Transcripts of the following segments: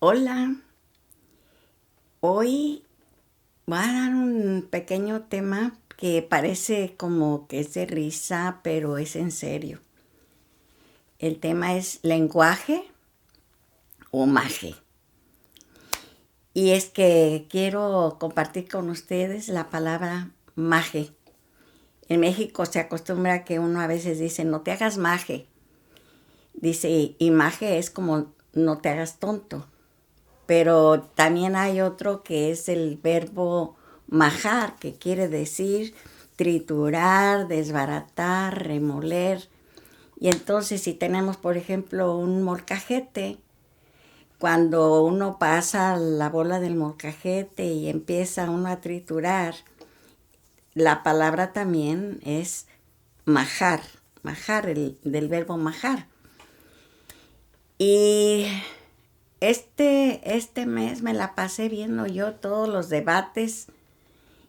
Hola, hoy voy a dar un pequeño tema que parece como que es de risa, pero es en serio. El tema es lenguaje o maje. Y es que quiero compartir con ustedes la palabra maje. En México se acostumbra que uno a veces dice, no te hagas maje. Dice, y maje es como no te hagas tonto. Pero también hay otro que es el verbo majar, que quiere decir triturar, desbaratar, remoler. Y entonces si tenemos, por ejemplo, un molcajete, cuando uno pasa la bola del molcajete y empieza uno a triturar, la palabra también es majar, majar, del verbo majar. Y este mes me la pasé viendo yo todos los debates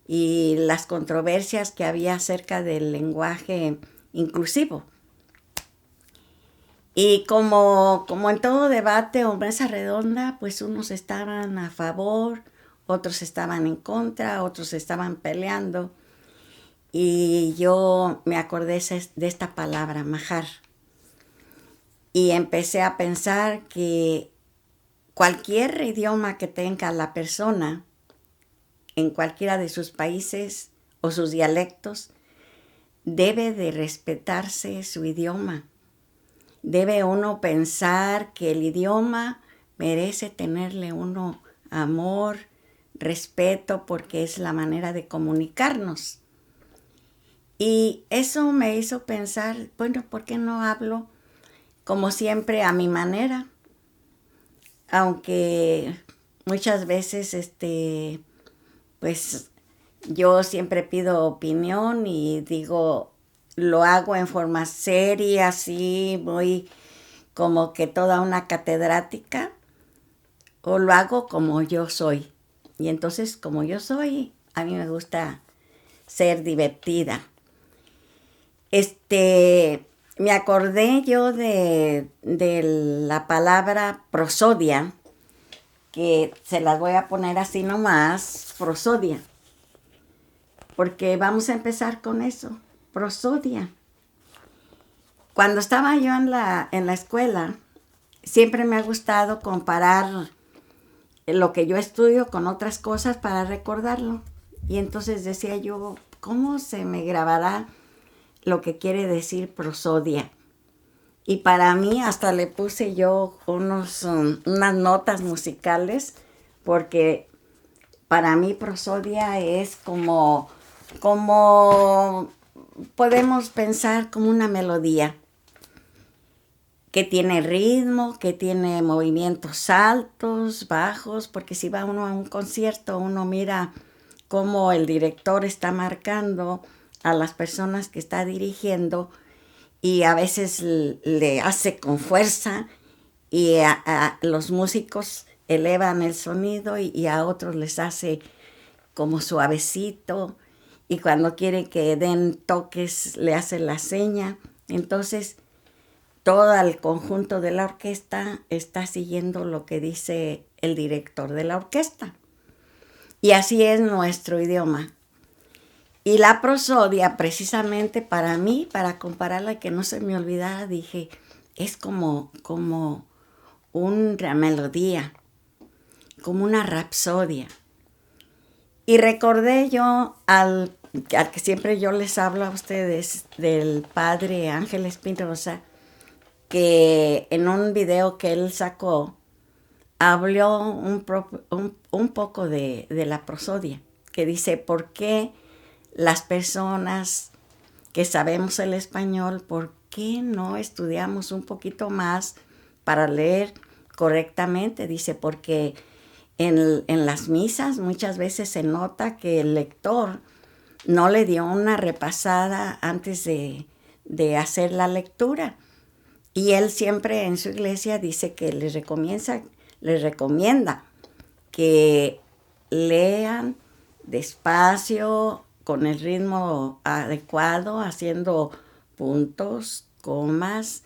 y las controversias que había acerca del lenguaje inclusivo. Y como en todo debate o mesa redonda, pues unos estaban a favor, otros estaban en contra, otros estaban peleando. Y yo me acordé de esta palabra, majar. Y empecé a pensar que cualquier idioma que tenga la persona en cualquiera de sus países o sus dialectos, debe de respetarse su idioma. Debe uno pensar que el idioma merece tenerle uno amor, respeto, porque es la manera de comunicarnos. Y eso me hizo pensar, bueno, ¿por qué no hablo como siempre a mi manera? Aunque muchas veces pues yo siempre pido opinión y digo, lo hago en forma seria, así, muy como que toda una catedrática, o lo hago como yo soy. Y entonces, como yo soy, a mí me gusta ser divertida. Me acordé yo de la palabra prosodia, que se las voy a poner así nomás, prosodia. Porque vamos a empezar con eso, prosodia. Cuando estaba yo en la escuela, siempre me ha gustado comparar lo que yo estudio con otras cosas para recordarlo. Y entonces decía yo, ¿cómo se me grabará lo que quiere decir prosodia? Y para mí hasta le puse yo unas notas musicales, porque para mí prosodia es como podemos pensar como una melodía que tiene ritmo, que tiene movimientos altos, bajos, porque si va uno a un concierto, uno mira cómo el director está marcando a las personas que está dirigiendo y a veces le hace con fuerza y a los músicos elevan el sonido y a otros les hace como suavecito, y cuando quiere que den toques le hace la seña. Entonces todo el conjunto de la orquesta está siguiendo lo que dice el director de la orquesta. Y así es nuestro idioma. Y la prosodia, precisamente para mí, para compararla y que no se me olvidara, dije, es como una melodía, como una rapsodia. Y recordé yo al que siempre yo les hablo a ustedes, del padre Ángel Espinosa, que en un video que él sacó, habló un poco de la prosodia, que dice, ¿por qué las personas que sabemos el español, por qué no estudiamos un poquito más para leer correctamente? Dice, porque en las misas muchas veces se nota que el lector no le dio una repasada antes de hacer la lectura. Y él siempre en su iglesia dice que les recomienda que lean despacio, con el ritmo adecuado, haciendo puntos, comas,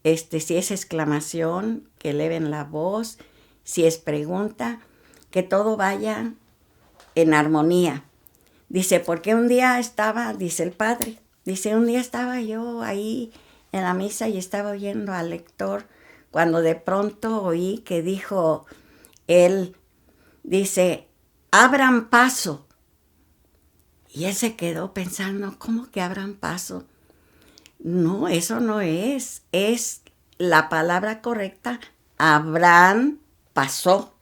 si es exclamación, que eleven la voz, si es pregunta, que todo vaya en armonía. Dice, porque un día estaba, dice el padre, dice, un día estaba yo ahí en la misa y estaba oyendo al lector cuando de pronto oí que dijo él, dice, abran paso. Y él se quedó pensando, ¿cómo que abran paso? No, eso no es la palabra correcta, Abraham pasó.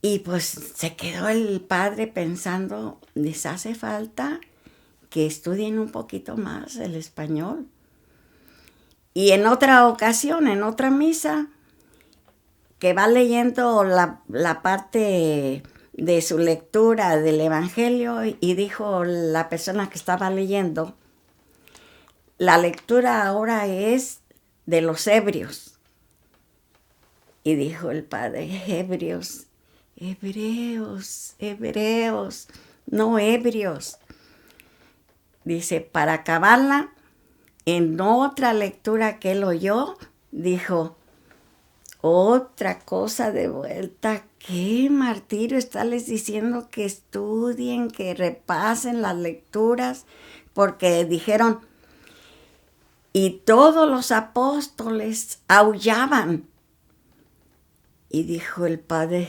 Y pues se quedó el padre pensando, les hace falta que estudien un poquito más el español. Y en otra ocasión, en otra misa, que va leyendo la parte de su lectura del Evangelio y dijo la persona que estaba leyendo, la lectura ahora es de los ebrios. Y dijo el padre, hebreos, no ebrios. Dice, para acabarla, en otra lectura que él oyó, dijo, otra cosa de vuelta, qué martirio estarles diciendo que estudien, que repasen las lecturas, porque dijeron, y todos los apóstoles aullaban. Y dijo el padre,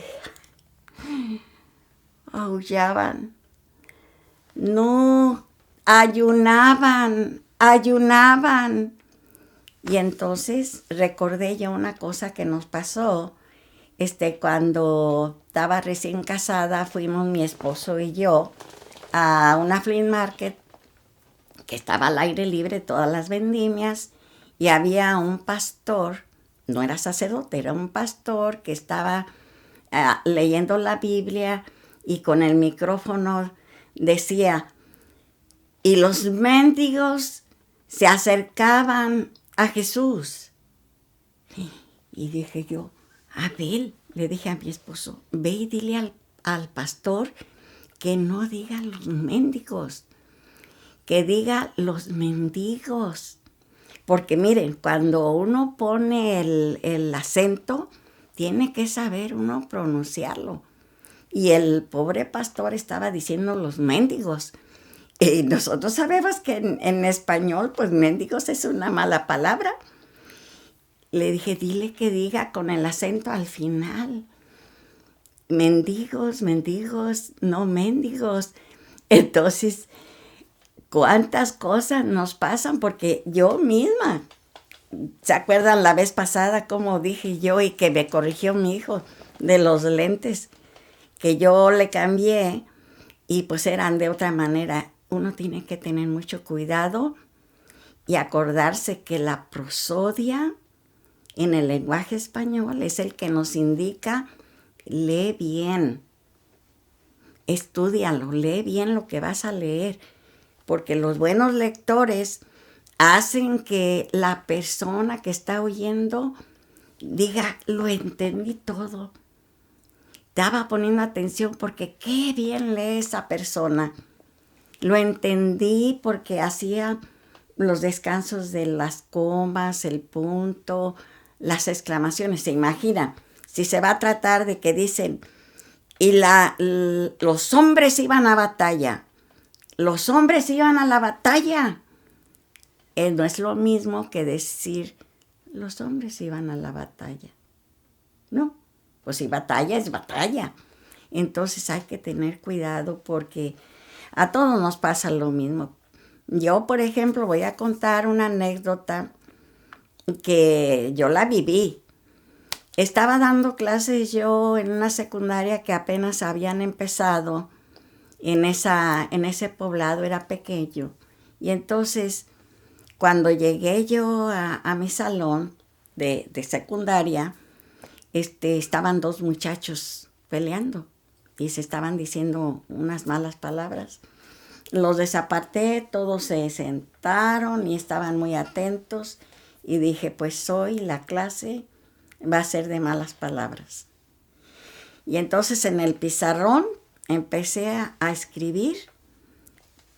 aullaban. No, ayunaban. Y entonces recordé yo una cosa que nos pasó. Cuando estaba recién casada, fuimos mi esposo y yo a una flea market que estaba al aire libre, todas las vendimias, y había un pastor, no era sacerdote, era un pastor que estaba leyendo la Biblia y con el micrófono decía, y los mendigos se acercaban a Jesús. Y dije yo, Abel, le dije a mi esposo, ve y dile al pastor que no diga los mendigos, que diga los mendigos. Porque miren, cuando uno pone el acento, tiene que saber uno pronunciarlo. Y el pobre pastor estaba diciendo los mendigos. Y nosotros sabemos que en español, pues mendigos es una mala palabra. Le dije, dile que diga con el acento al final. Mendigos, no mendigos. Entonces, ¿cuántas cosas nos pasan? Porque yo misma, ¿se acuerdan la vez pasada cómo dije yo y que me corrigió mi hijo de los lentes? Que yo le cambié y pues eran de otra manera. Uno tiene que tener mucho cuidado y acordarse que la prosodia en el lenguaje español es el que nos indica, lee bien, estúdialo, lee bien lo que vas a leer, porque los buenos lectores hacen que la persona que está oyendo diga, lo entendí todo. Estaba poniendo atención porque qué bien lee esa persona. Lo entendí porque hacía los descansos de las comas, el punto, las exclamaciones. Se imagina, si se va a tratar de que dicen, y los hombres iban a batalla. Los hombres iban a la batalla. No es lo mismo que decir, los hombres iban a la batalla. No, pues si batalla es batalla. Entonces hay que tener cuidado porque a todos nos pasa lo mismo. Yo, por ejemplo, voy a contar una anécdota que yo la viví. Estaba dando clases yo en una secundaria que apenas habían empezado en ese poblado, era pequeño. Y entonces, cuando llegué yo a mi salón de secundaria, estaban dos muchachos peleando y se estaban diciendo unas malas palabras. Los desaparté, todos se sentaron y estaban muy atentos y dije, pues hoy la clase va a ser de malas palabras. Y entonces en el pizarrón empecé a escribir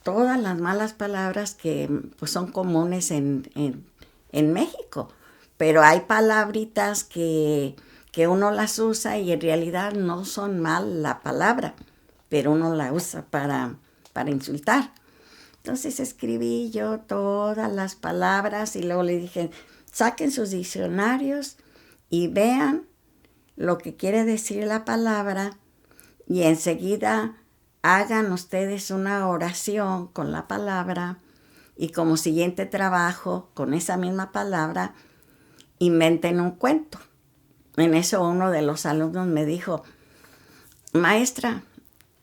todas las malas palabras que pues, son comunes en México. Pero hay palabritas que que uno las usa y en realidad no son mal la palabra, pero uno la usa para insultar. Entonces escribí yo todas las palabras y luego le dije, saquen sus diccionarios y vean lo que quiere decir la palabra y enseguida hagan ustedes una oración con la palabra y como siguiente trabajo con esa misma palabra inventen un cuento. En eso uno de los alumnos me dijo, maestra,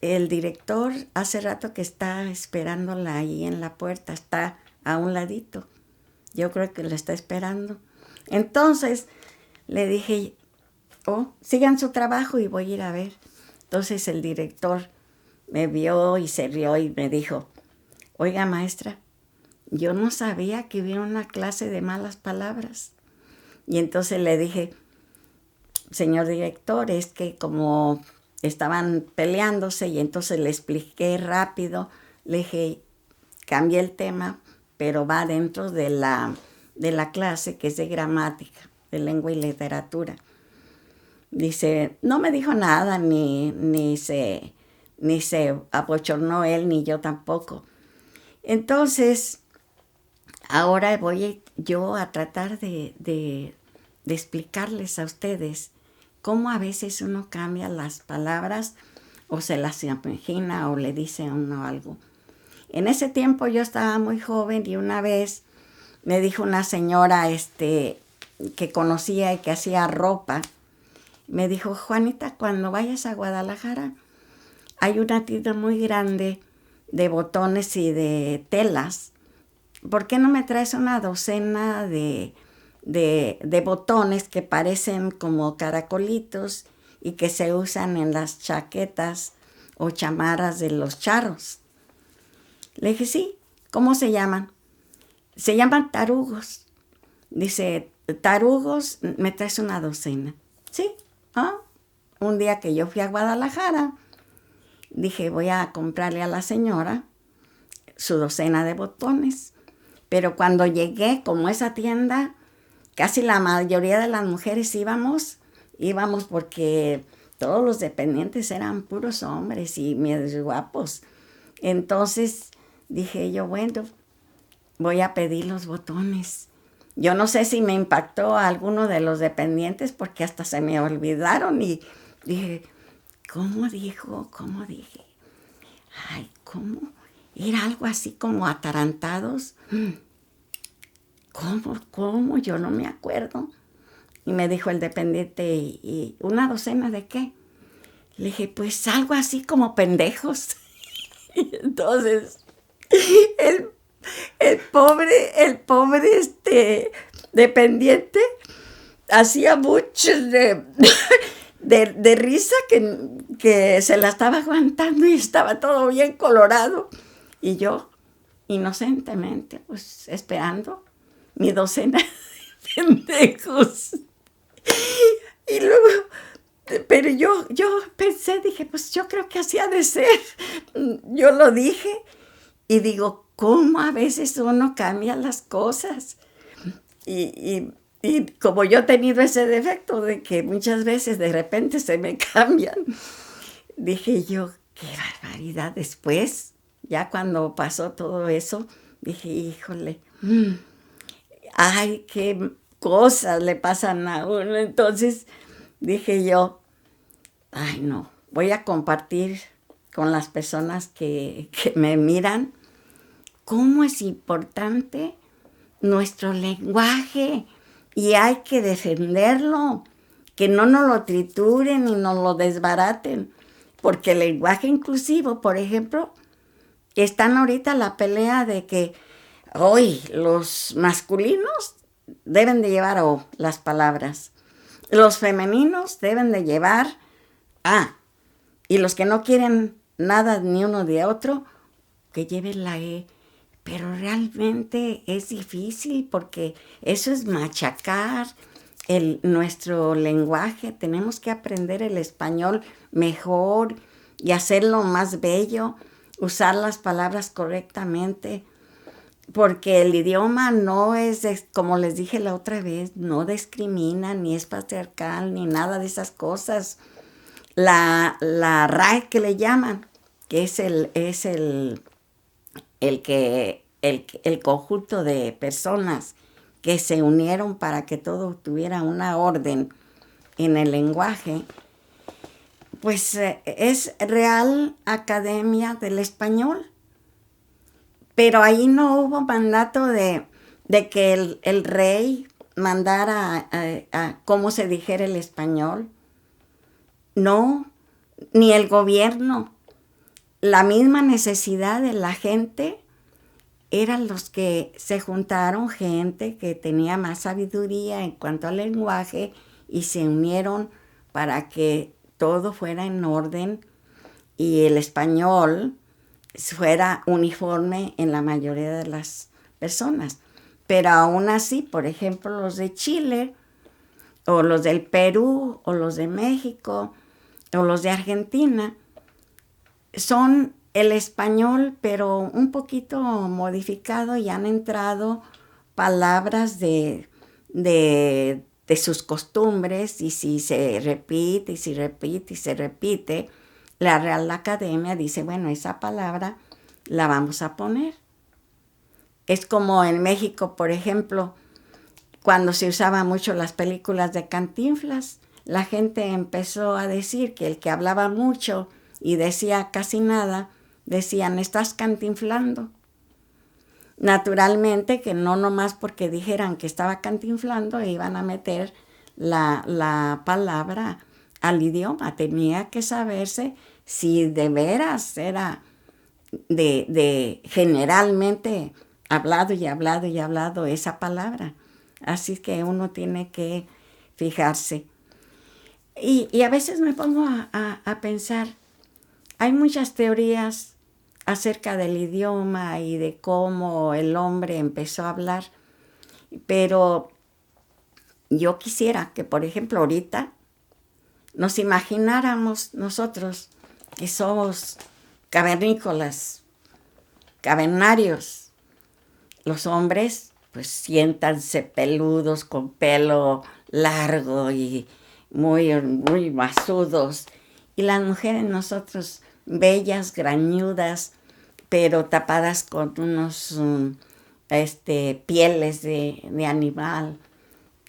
el director hace rato que está esperándola ahí en la puerta, está a un ladito. Yo creo que la está esperando. Entonces le dije, sigan su trabajo y voy a ir a ver. Entonces el director me vio y se rió y me dijo, oiga maestra, yo no sabía que hubiera una clase de malas palabras. Y entonces le dije, señor director, es que como estaban peleándose y entonces le expliqué rápido, le dije, cambié el tema, pero va dentro de la clase que es de gramática, de lengua y literatura. Dice, no me dijo nada, ni se abochornó él, ni yo tampoco. Entonces, ahora voy yo a tratar de explicarles a ustedes cómo a veces uno cambia las palabras o se las imagina o le dice a uno algo. En ese tiempo yo estaba muy joven y una vez me dijo una señora que conocía y que hacía ropa, me dijo, Juanita, cuando vayas a Guadalajara hay una tienda muy grande de botones y de telas. ¿Por qué no me traes una docena de botones que parecen como caracolitos y que se usan en las chaquetas o chamarras de los charros? Le dije, sí. ¿Cómo se llaman? Se llaman tarugos. Dice, tarugos, me traes una docena. Sí. Un día que yo fui a Guadalajara, dije, voy a comprarle a la señora su docena de botones. Pero cuando llegué, como esa tienda, casi la mayoría de las mujeres íbamos porque todos los dependientes eran puros hombres y muy guapos. Entonces dije yo, bueno, voy a pedir los botones. Yo no sé si me impactó a alguno de los dependientes porque hasta se me olvidaron y dije, ¿cómo dijo? ¿Cómo dije? Ay, ¿cómo? Era algo así como atarantados. ¿Cómo? Yo no me acuerdo. Y me dijo el dependiente, ¿y una docena de qué? Le dije, pues algo así como pendejos. Y entonces, el pobre dependiente hacía mucho de risa que se la estaba aguantando y estaba todo bien colorado. Y yo, inocentemente, pues esperando mi docena de pendejos. Y luego, pero yo pensé, dije, pues yo creo que así ha de ser. Yo lo dije y digo, ¿cómo a veces uno cambia las cosas? Y como yo he tenido ese defecto de que muchas veces de repente se me cambian, dije yo, qué barbaridad. Después, ya cuando pasó todo eso, dije, híjole, ay, qué cosas le pasan a uno. Entonces dije yo, ay no, voy a compartir con las personas que me miran cómo es importante nuestro lenguaje y hay que defenderlo, que no nos lo trituren ni nos lo desbaraten, porque el lenguaje inclusivo, por ejemplo, están ahorita la pelea de que hoy los masculinos deben de llevar las palabras, los femeninos deben de llevar y los que no quieren nada ni uno de otro, que lleven la E. Pero realmente es difícil porque eso es machacar nuestro lenguaje. Tenemos que aprender el español mejor y hacerlo más bello, usar las palabras correctamente. porque el idioma no es, como les dije la otra vez, no discrimina, ni es patriarcal, ni nada de esas cosas. La RAE que le llaman, que es el conjunto de personas que se unieron para que todo tuviera una orden en el lenguaje, pues es Real Academia del Español. Pero ahí no hubo mandato de que el rey mandara a cómo se dijera el español. No, ni el gobierno. La misma necesidad de la gente eran los que se juntaron, gente que tenía más sabiduría en cuanto al lenguaje, y se unieron para que todo fuera en orden y el español fuera uniforme en la mayoría de las personas. Pero aún así, por ejemplo, los de Chile, o los del Perú, o los de México, o los de Argentina, son el español, pero un poquito modificado, y han entrado palabras de sus costumbres, y si se repite, y si repite, y se repite, la Real Academia dice, bueno, esa palabra la vamos a poner. Es como en México, por ejemplo, cuando se usaban mucho las películas de Cantinflas, la gente empezó a decir que el que hablaba mucho y decía casi nada, decían, estás cantinflando. Naturalmente que no nomás porque dijeran que estaba cantinflando iban a meter la palabra al idioma. Tenía que saberse si de veras era de generalmente hablado y hablado y hablado esa palabra. Así que uno tiene que fijarse. Y a veces me pongo a pensar, hay muchas teorías acerca del idioma y de cómo el hombre empezó a hablar, pero yo quisiera que, por ejemplo, ahorita nos imagináramos nosotros que somos cavernícolas, cavernarios. Los hombres, pues siéntanse peludos, con pelo largo y muy masudos. Y las mujeres, nosotros, bellas, grañudas, pero tapadas con unos pieles de animal.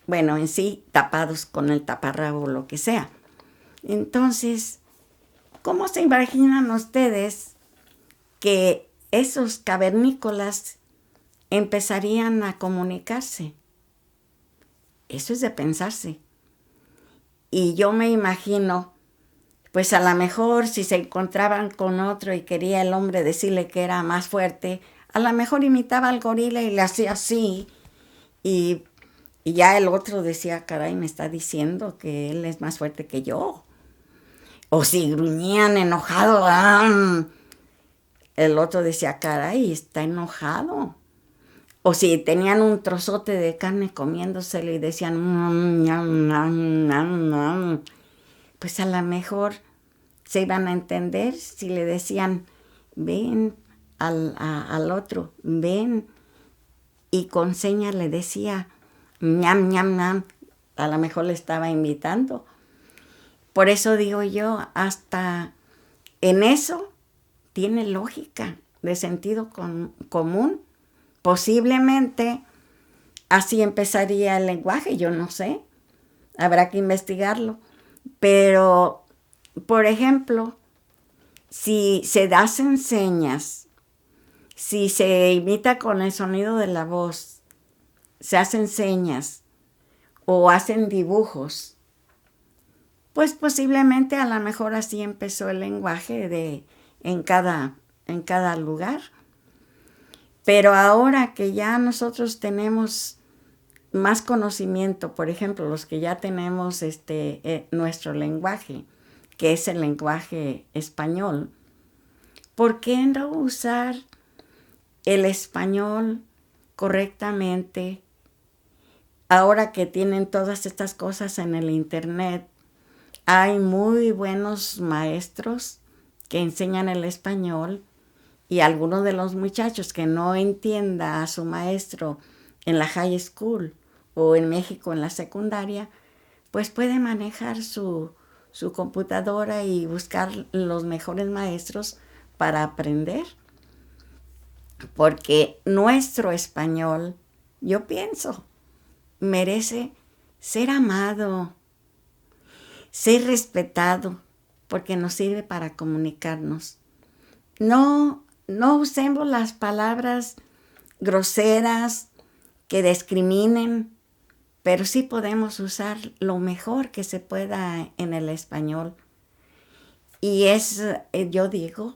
Bueno, en sí, tapados con el taparrabo, lo que sea. Entonces, ¿cómo se imaginan ustedes que esos cavernícolas empezarían a comunicarse? Eso es de pensarse. Y yo me imagino, pues a lo mejor si se encontraban con otro y quería el hombre decirle que era más fuerte, a lo mejor imitaba al gorila y le hacía así, y ya el otro decía, caray, me está diciendo que él es más fuerte que yo. O si gruñían enojado, el otro decía, caray, está enojado. O si tenían un trozote de carne comiéndoselo y decían, pues a lo mejor se iban a entender si le decían, ven al otro, ven, y con señas le decía, ñam, ñam, ñam, a lo mejor le estaba invitando. Por eso digo yo, hasta en eso tiene lógica, de sentido común. Posiblemente así empezaría el lenguaje, yo no sé, habrá que investigarlo. Pero, por ejemplo, si se hacen señas, si se imita con el sonido de la voz, se hacen señas o hacen dibujos, pues posiblemente a lo mejor así empezó el lenguaje en cada lugar. Pero ahora que ya nosotros tenemos más conocimiento, por ejemplo, los que ya tenemos nuestro lenguaje, que es el lenguaje español, ¿por qué no usar el español correctamente? Ahora que tienen todas estas cosas en el internet, hay muy buenos maestros que enseñan el español Y alguno de los muchachos que no entienda a su maestro en la high school o en México en la secundaria, pues puede manejar su computadora y buscar los mejores maestros para aprender. Porque nuestro español, yo pienso, merece ser amado, ser respetado, porque nos sirve para comunicarnos. No usemos las palabras groseras que discriminen, pero sí podemos usar lo mejor que se pueda en el español. Y yo digo,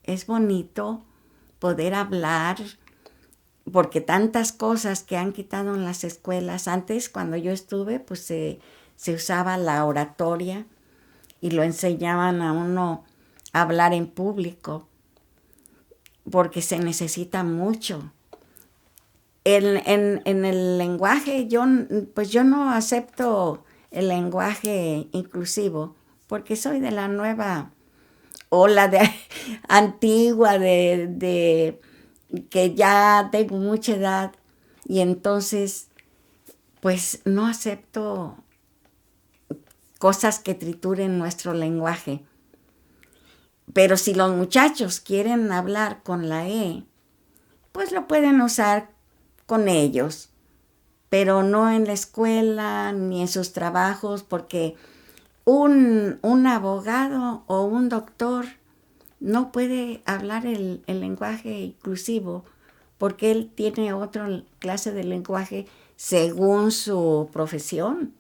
es bonito poder hablar, porque tantas cosas que han quitado en las escuelas. Antes, cuando yo estuve, pues se usaba la oratoria y lo enseñaban a uno a hablar en público, porque se necesita mucho. En el lenguaje, yo no acepto el lenguaje inclusivo, porque soy de la nueva ola antigua, de que ya tengo mucha edad, y entonces pues no acepto cosas que trituren nuestro lenguaje. Pero si los muchachos quieren hablar con la E, pues lo pueden usar con ellos, pero no en la escuela ni en sus trabajos, porque un abogado o un doctor no puede hablar el lenguaje inclusivo, porque él tiene otra clase de lenguaje según su profesión.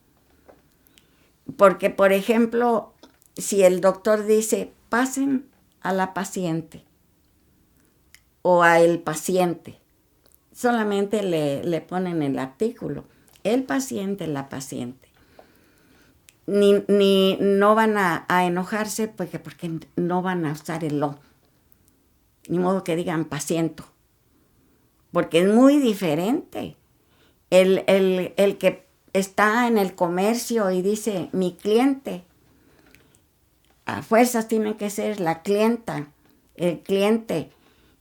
Porque, por ejemplo, si el doctor dice, pasen a la paciente o a el paciente, solamente le ponen el artículo, el paciente, la paciente. Ni no van a enojarse porque no van a usar el lo. Ni modo que digan paciente, porque es muy diferente. El que está en el comercio y dice mi cliente, a fuerzas tiene que ser la clienta, el cliente,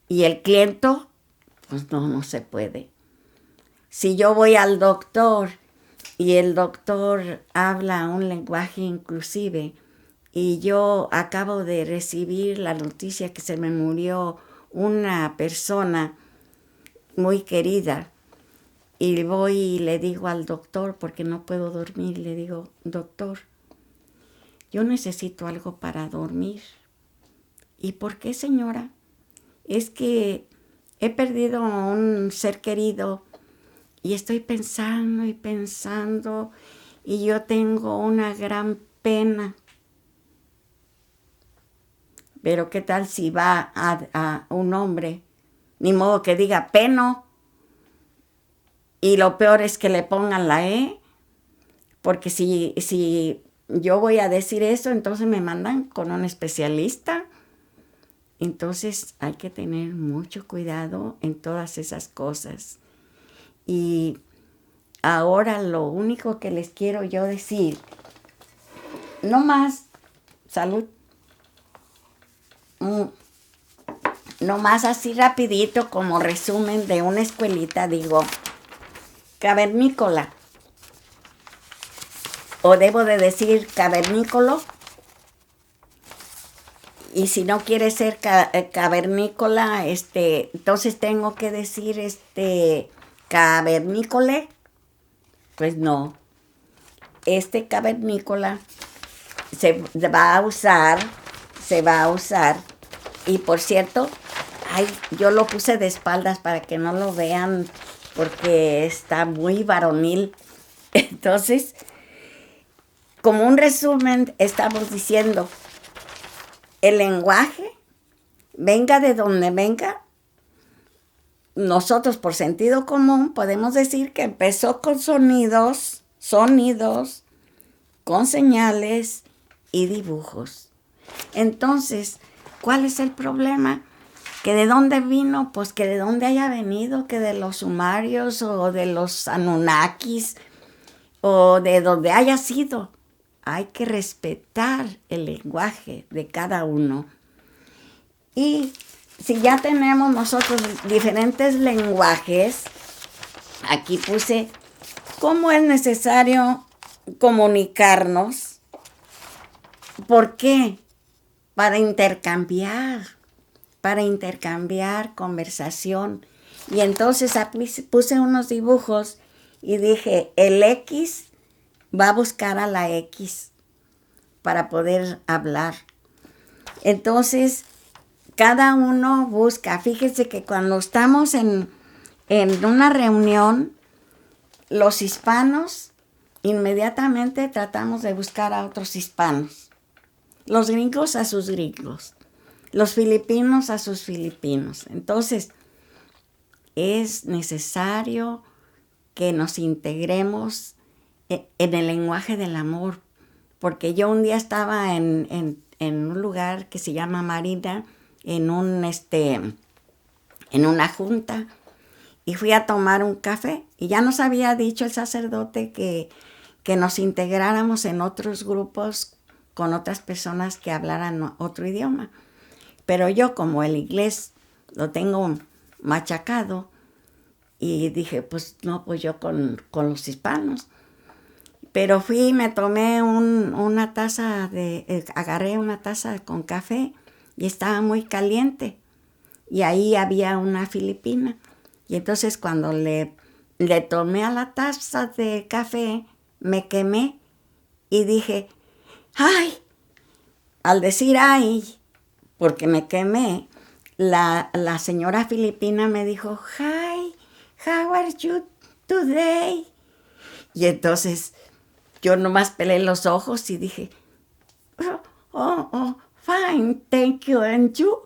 y el cliento, pues no se puede. Si yo voy al doctor y el doctor habla un lenguaje inclusive, y yo acabo de recibir la noticia que se me murió una persona muy querida, y voy y le digo al doctor, porque no puedo dormir, le digo, doctor, yo necesito algo para dormir. ¿Y por qué, señora? Es que he perdido a un ser querido y estoy pensando y pensando, y yo tengo una gran pena. Pero ¿qué tal si va a un hombre? Ni modo que diga peno. Y lo peor es que le pongan la E, porque si yo voy a decir eso, entonces me mandan con un especialista. Entonces hay que tener mucho cuidado en todas esas cosas. Y ahora lo único que les quiero yo decir, no más, salud, no más así rapidito como resumen de una escuelita, digo, cavernícola, o debo de decir cavernícolo, y si no quiere ser cavernícola, entonces tengo que decir cavernícole. Pues no, cavernícola se va a usar, y por cierto, yo lo puse de espaldas para que no lo vean, porque está muy varonil. Entonces, como un resumen, estamos diciendo, el lenguaje, venga de donde venga, nosotros por sentido común podemos decir que empezó con sonidos, con señales y dibujos. Entonces, ¿cuál es el problema? ¿Que de dónde vino? Pues que de dónde haya venido, que de los sumerios o de los anunnakis o de donde haya sido. Hay que respetar el lenguaje de cada uno. Y si ya tenemos nosotros diferentes lenguajes, aquí puse cómo es necesario comunicarnos. ¿Por qué? Para intercambiar conversación. Y entonces puse unos dibujos y dije, el X va a buscar a la X para poder hablar. Entonces, cada uno busca. Fíjese que cuando estamos en una reunión, los hispanos inmediatamente tratamos de buscar a otros hispanos. Los gringos a sus gringos. Los filipinos a sus filipinos. Entonces, es necesario que nos integremos en el lenguaje del amor. Porque yo un día estaba en un lugar que se llama Marina, en una junta, y fui a tomar un café. Y ya nos había dicho el sacerdote que nos integráramos en otros grupos con otras personas que hablaran otro idioma. Pero yo, como el inglés lo tengo machacado, y dije, pues no, pues yo con los hispanos. Pero fui y me tomé una taza agarré una taza con café y estaba muy caliente. Y ahí había una filipina. Y entonces cuando le tomé a la taza de café, me quemé y dije, ¡ay! Al decir ¡ay! Porque me quemé, la señora filipina me dijo, ¡hi! How are you today? Y entonces yo nomás pelé los ojos y dije, oh, fine, thank you, and you.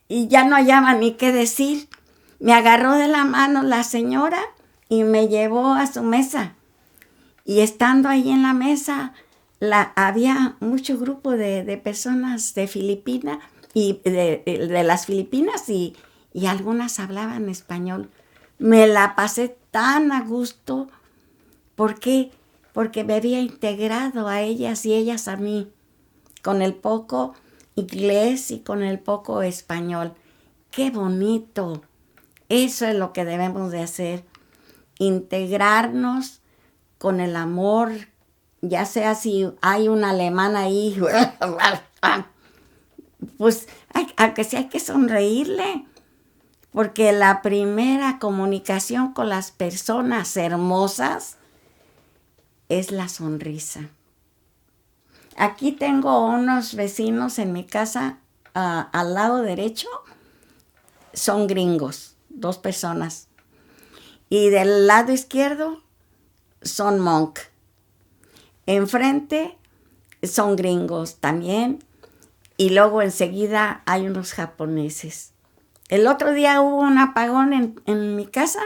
Y ya no hallaba ni qué decir. Me agarró de la mano la señora y me llevó a su mesa. Y estando ahí en la mesa, había mucho grupo de personas de Filipinas y de las Filipinas y algunas hablaban español. Me la pasé tan a gusto. ¿Por qué? Porque me había integrado a ellas y ellas a mí, con el poco inglés y con el poco español. ¡Qué bonito! Eso es lo que debemos de hacer, integrarnos con el amor, ya sea si hay un alemán ahí, pues aunque sí hay que sonreírle, porque la primera comunicación con las personas hermosas es la sonrisa. Aquí tengo unos vecinos en mi casa, al lado derecho, son gringos, 2 personas. Y del lado izquierdo son monk. Enfrente son gringos también. Y luego enseguida hay unos japoneses. El otro día hubo un apagón en mi casa.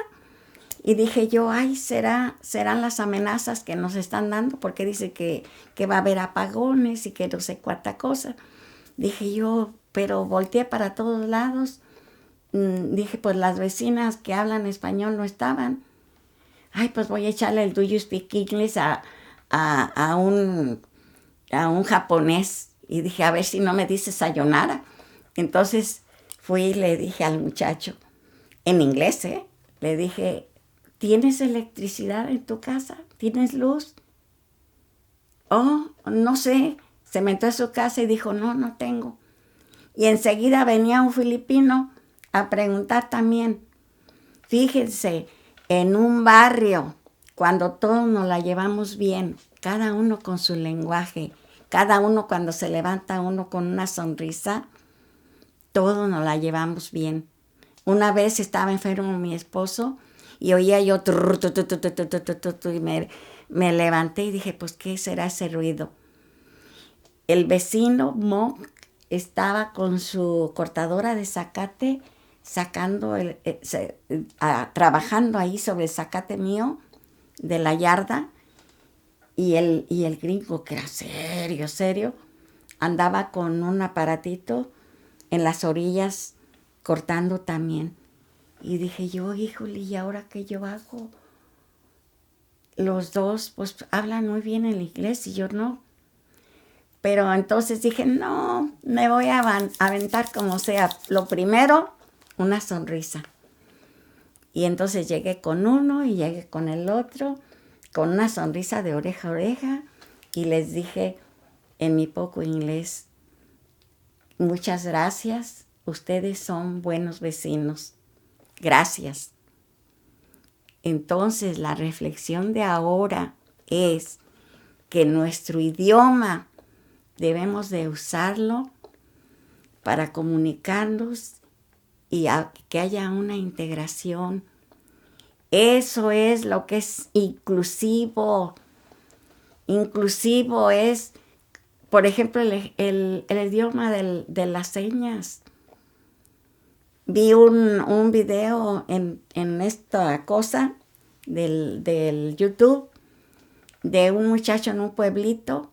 Y dije yo, ay, serán las amenazas que nos están dando, porque dice que va a haber apagones y que no sé cuánta cosa. Dije yo, pero volteé para todos lados. Dije, pues las vecinas que hablan español no estaban. Ay, pues voy a echarle el do you speak English a un japonés. Y dije, a ver si no me dice sayonara. Entonces fui y le dije al muchacho, en inglés, le dije, ¿tienes electricidad en tu casa? ¿Tienes luz? Oh, no sé. Se metió a su casa y dijo, no tengo. Y enseguida venía un filipino a preguntar también. Fíjense, en un barrio, cuando todos nos la llevamos bien, cada uno con su lenguaje, cada uno cuando se levanta uno con una sonrisa, todos nos la llevamos bien. Una vez estaba enfermo mi esposo y oía yo y me levanté y dije, pues, ¿qué será ese ruido? El vecino Monk estaba con su cortadora de zacate sacando, trabajando ahí sobre el zacate mío de la yarda, y el gringo, que era serio, andaba con un aparatito en las orillas cortando también. Y dije yo, híjole, ¿y ahora qué yo hago? Los dos, pues, hablan muy bien el inglés y yo no. Pero entonces dije, no, me voy a aventar como sea. Lo primero, una sonrisa. Y entonces llegué con uno y llegué con el otro, con una sonrisa de oreja a oreja, y les dije en mi poco inglés, muchas gracias, ustedes son buenos vecinos. Gracias. Entonces la reflexión de ahora es que nuestro idioma debemos de usarlo para comunicarnos y que haya una integración. Eso es lo que es inclusivo. Inclusivo es, por ejemplo, el idioma de las señas. Vi un video en esta cosa del YouTube de un muchacho en un pueblito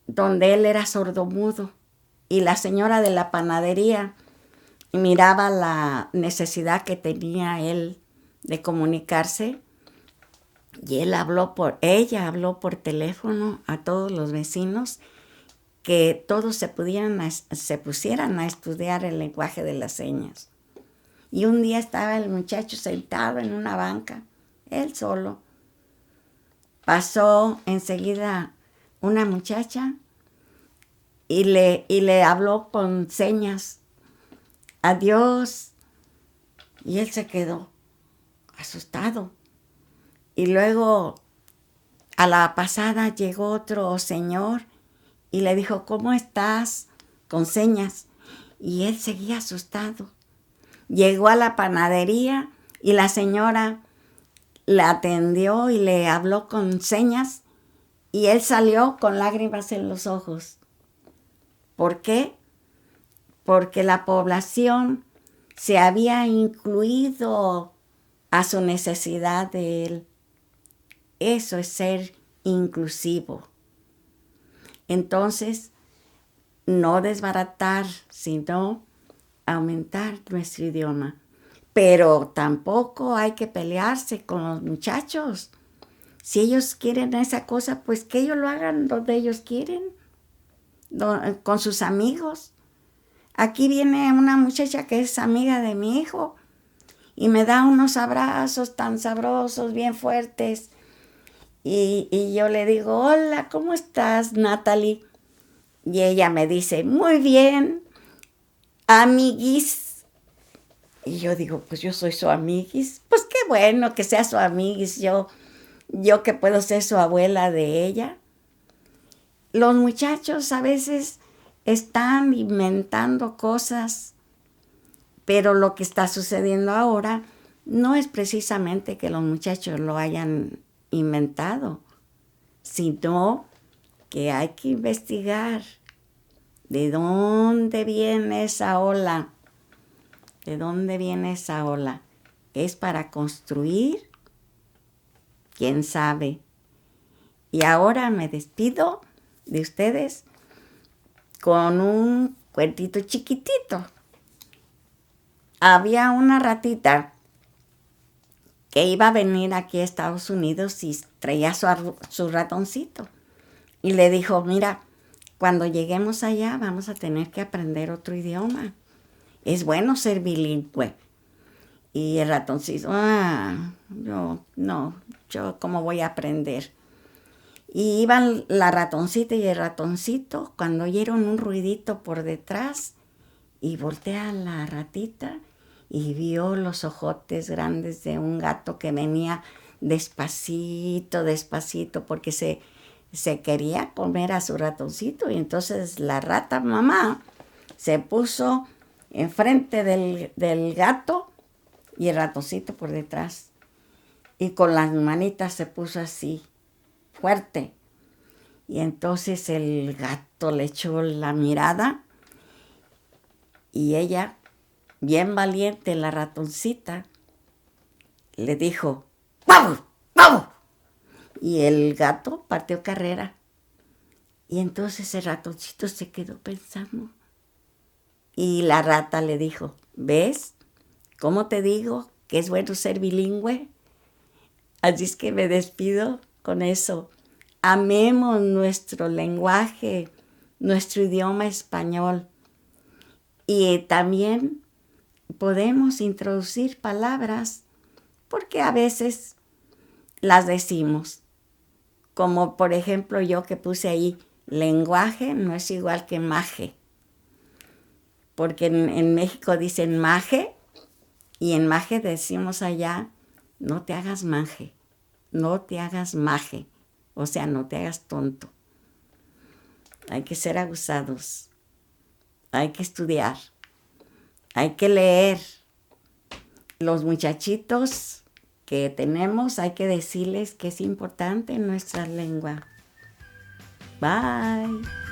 donde él era sordomudo y la señora de la panadería miraba la necesidad que tenía él de comunicarse y ella habló por teléfono a todos los vecinos que todos se pusieran a estudiar el lenguaje de las señas. Y un día estaba el muchacho sentado en una banca, él solo. Pasó enseguida una muchacha y le habló con señas, adiós, y él se quedó asustado. Y luego a la pasada llegó otro señor y le dijo, ¿cómo estás? Con señas. Y él seguía asustado. Llegó a la panadería y la señora la atendió y le habló con señas y él salió con lágrimas en los ojos. ¿Por qué? Porque la población se había incluido a su necesidad de él. Eso es ser inclusivo. Entonces, no desbaratar, sino aumentar nuestro idioma. Pero tampoco hay que pelearse con los muchachos. Si ellos quieren esa cosa, pues que ellos lo hagan donde ellos quieren, con sus amigos. Aquí viene una muchacha que es amiga de mi hijo y me da unos abrazos tan sabrosos, bien fuertes. Y yo le digo, hola, ¿cómo estás, Natalie? Y ella me dice, muy bien, amiguis. Y yo digo, pues yo soy su amiguis. Pues qué bueno que sea su amiguis, yo que puedo ser su abuela de ella. Los muchachos a veces están inventando cosas, pero lo que está sucediendo ahora no es precisamente que los muchachos lo hayan inventado, sino que hay que investigar de dónde viene esa ola. ¿De dónde viene esa ola? ¿Es para construir? ¿Quién sabe? Y ahora me despido de ustedes con un cuentito chiquitito. Había una ratita que iba a venir aquí a Estados Unidos y traía su ratoncito. Y le dijo, mira, cuando lleguemos allá vamos a tener que aprender otro idioma. Es bueno ser bilingüe. Y el ratoncito, yo cómo voy a aprender. Y iban la ratoncita y el ratoncito cuando oyeron un ruidito por detrás y voltea la ratita y vio los ojotes grandes de un gato que venía despacito, despacito, porque se quería comer a su ratoncito. Y entonces la rata mamá se puso enfrente del gato y el ratoncito por detrás. Y con las manitas se puso así, fuerte. Y entonces el gato le echó la mirada y ella, bien valiente, la ratoncita, le dijo, ¡vamos! ¡Vamos! Y el gato partió carrera. Y entonces el ratoncito se quedó pensando. Y la rata le dijo, ¿ves? ¿Cómo te digo que es bueno ser bilingüe? Así es que me despido con eso. Amemos nuestro lenguaje, nuestro idioma español. Y también podemos introducir palabras porque a veces las decimos. Como por ejemplo yo que puse ahí, lenguaje no es igual que maje. Porque en México dicen maje y en maje decimos allá, no te hagas maje, no te hagas maje. O sea, no te hagas tonto. Hay que ser abusados. Hay que estudiar. Hay que leer. Los muchachitos que tenemos, hay que decirles que es importante nuestra lengua. Bye.